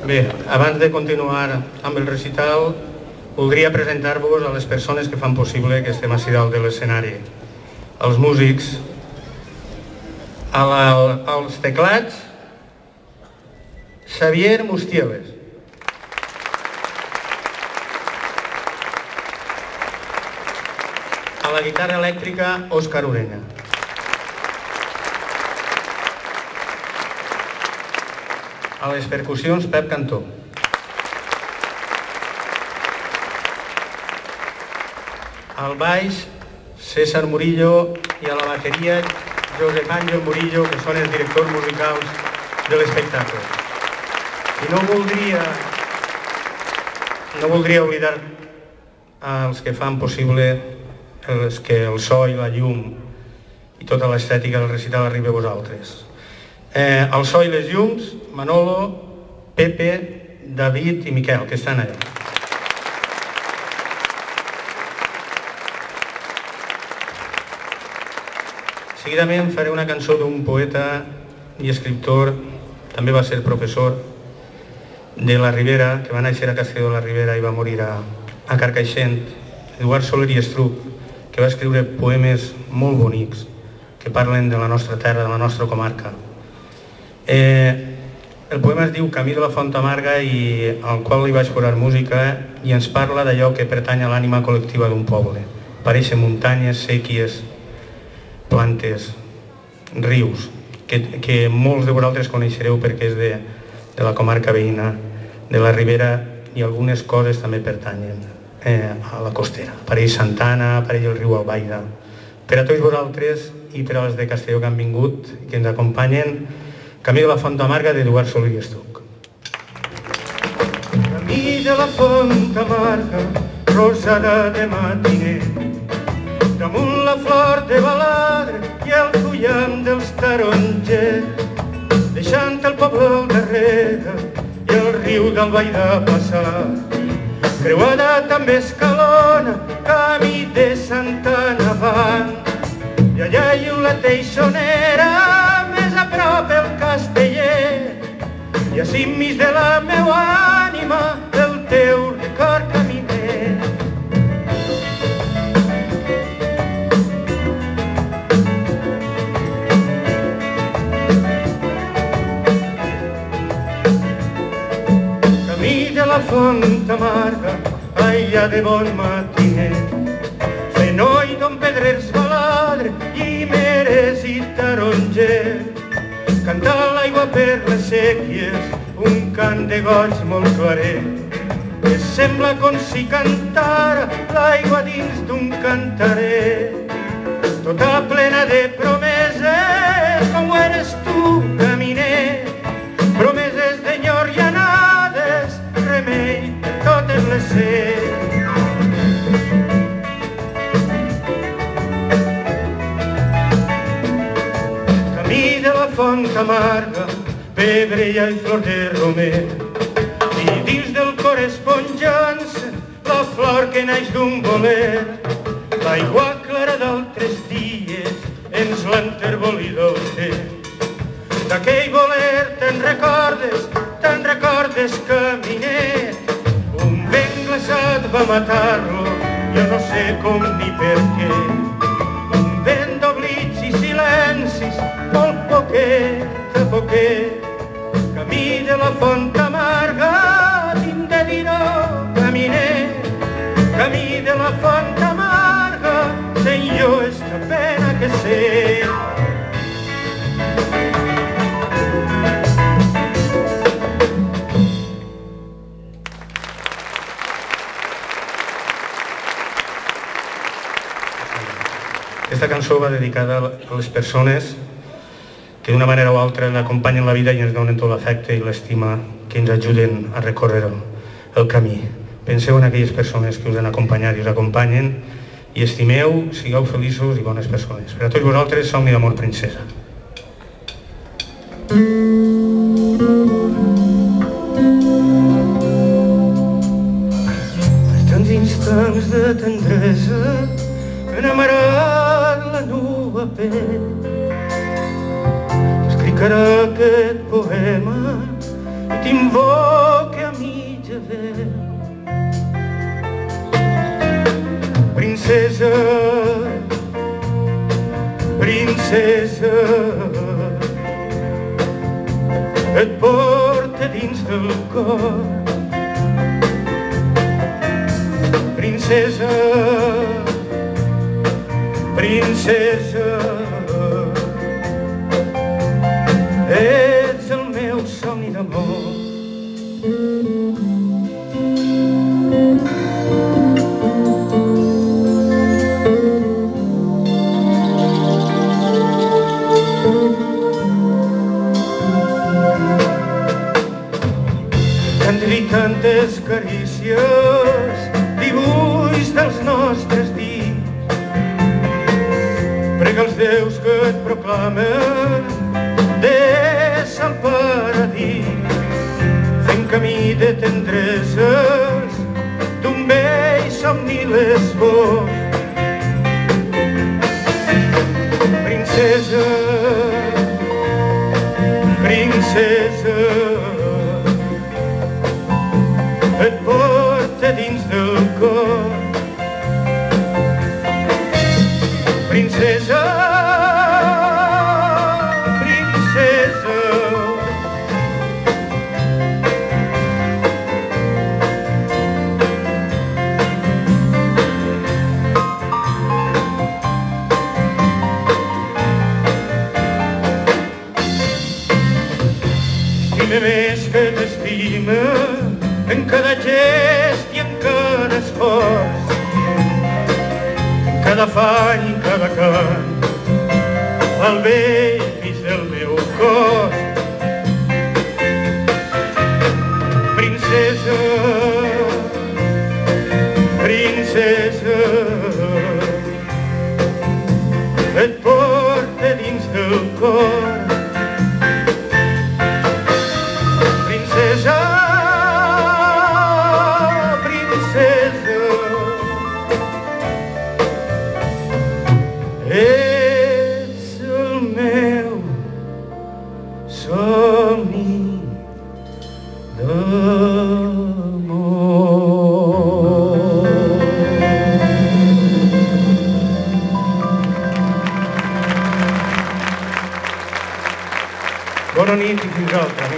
Bé, abans de continuar amb el recital, voldria presentar-vos a les persones que fan possible que estem així dalt de l'escenari. Els músics, als teclats, Xavier Mustieles. A la guitarra elèctrica, Òscar Ureña. A les percussions, Pep Cantó. Al baix, César Murillo, i a la bateria, Josep Àngel Murillo, que són els directors musicals de l'espectacle. I no voldria oblidar els que fan possible que el so i la llum i tota l'estètica del recital arribi a vosaltres. El so i les llums, Manolo, Pepe, David i Miquel, que estan allà. Seguidament faré una cançó d'un poeta i escriptor, també va ser professor de la Ribera, que va néixer a Castelló de la Ribera i va morir a Carcaixent, Eduard Soler i Estruc, que va escriure poemes molt bonics que parlen de la nostra terra, de la nostra comarca. El poema es diu Camí de la Font Amarga i al qual li vaig posar música i ens parla d'allò que pertany a l'ànima col·lectiva d'un poble. Apareixen muntanyes, sèquies, plantes, rius, que molts de vosaltres coneixereu perquè és de la comarca veïna de la Ribera i algunes coses també pertanyen a la costera. Apareix Santana, apareix el riu Albaida. Per a tots vosaltres i per als de Castelló que han vingut i que ens acompanyen, Camí de la Font Amarga d'Eduard Soler i Estruc. Camí de la Font Amarga, rosada de matiner, damunt la flor de baladre i el fullam dels tarongers, deixant el poble al darrere i el riu d'Albaida passar. Creuada també Escalona, camí de Santana avant, i allà hi ha la Teixonera, més a prop el Casteller, i així enmig de la meua ànima, del teu record caminer. Camí de la Font Amarga, allà de bon matiner, Fenoi, Don Pedrers, Baladre, Llimeres i Taronger, cantar l'aigua per les sèquies, un cant de goig molt claret, que sembla com si cantara l'aigua dins d'un cantaret, tota plena de promeses, com ho eres tu, caminer, promeses d'enyor i anades, remei de totes les sets. Camí de la Font Amarga, pebreia i flor de romer, i dins del cor esponjant-se la flor que naix d'un boler, l'aigua clara d'altres dies ens l'enterbolí del temps. D'aquell boler te'n recordes, caminer, un vent glaçat va matar-lo, jo no sé com ni per què, un vent d'oblits i silencis, molt poquet a poquet, camí de la Font Amarga, tinc de dir-ho, caminer, camí de la Font Amarga, sent jo esta pena que sé. Aquesta cançó va dedicada a les persones que d'una manera o altra ens acompanyen la vida i ens donen tot l'afecte i l'estima que ens ajuden a recórrer el camí. Penseu en aquelles persones que us han acompanyat i us acompanyen i estimeu, sigueu feliços i bones persones. Per a tots vosaltres, Somni d'amor, princesa. Els tants instants de tendresa que han amarat la nua pell, t'escric ara aquest poema i t'invoco poder. Princesa, princesa, et porta dins del cor. Princesa, princesa, ets el meu somni d'amor. Tantes i tantes carícies, dibuix dels nostres dits, prega els déus que et proclamen des al paradís, fent camí de tendreses d'un vell somni l'esbós. Princesa, princesa, et porta dins del cor. Princesa, princesa, estime més que t'estima en cada gest i en cada esforç, en cada afany i cada cant, al vell mig del meu cos. Princesa, princesa, et porta dins del cor. Princesa, ets el meu somni d'amor. Bona nit i fins altra.